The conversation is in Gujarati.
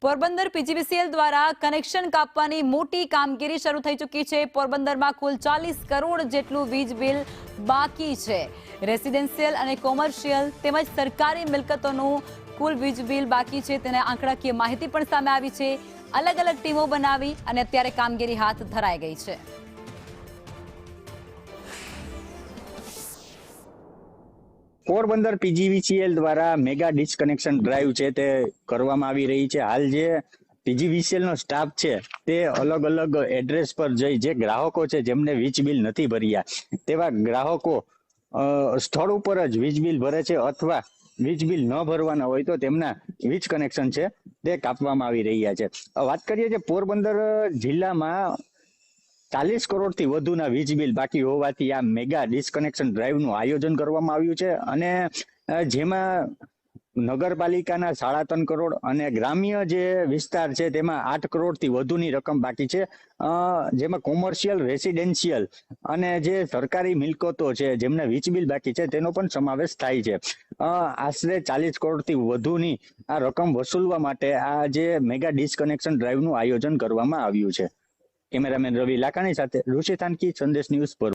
પોરબંદર પીજીવીસીએલ દ્વારા કનેક્શન કાપવાની મોટી કામગીરી શરૂ થઈ ચૂકી છે। પોરબંદરમાં કુલ 40 કરોડ જેટલું વીજ બિલ બાકી છે। રેસિડેન્શિયલ અને કોમર્શિયલ તેમજ સરકારી મિલકતોનું કુલ વીજ બિલ બાકી છે તેના આંકડાકીય માહિતી પણ સામે આવી છે। અલગ અલગ ટીમો બનાવી અને અત્યારે કામગીરી હાથ ધરાઈ ગઈ છે। પોરબંદર પીજીવીસીએલ દ્વારા મેગા ડિસ્કનેક્શન ડ્રાઈવ છે તે કરવામાં આવી રહી છે। હાલ જે પીજીવીસીએલ નો સ્ટાફ છે તે અલગ અલગ એડ્રેસ પર જઈ જે ગ્રાહકો છે જેમને વીજ બિલ નથી ભર્યા તેવા ગ્રાહકો સ્થળ ઉપર જ વીજ બિલ ભરે છે અથવા વીજ બિલ ન ભરવાના હોય તો તેમના વીજ કનેક્શન છે તે કાપવામાં આવી રહ્યા છે। વાત કરીએ કે પોરબંદર જિલ્લામાં 40 કરોડથી વધુના વીજ બિલ બાકી હોવાથી આ મેગા ડિસ્કનેક્શન ડ્રાઈવનું આયોજન કરવામાં આવ્યું છે અને જેમાં નગરપાલિકાના 3.5 કરોડ અને ગ્રામ્ય જે વિસ્તાર છે તેમાં 8 કરોડથી વધુની રકમ બાકી છે। જેમાં કોમર્શિયલ, રેસિડેન્શિયલ અને જે સરકારી મિલકતો છે જેમને વીજ બિલ બાકી છે તેનો પણ સમાવેશ થાય છે। આશરે 40 કરોડથી વધુની આ રકમ વસૂલવા માટે આ જે મેગા ડિસ્કનેક્શન ડ્રાઈવનું આયોજન કરવામાં આવ્યું છે। કેમેરામેન રવિ લાકાણી સાથે ઋષિ થાનકી, સંદેશ ન્યૂઝ પર।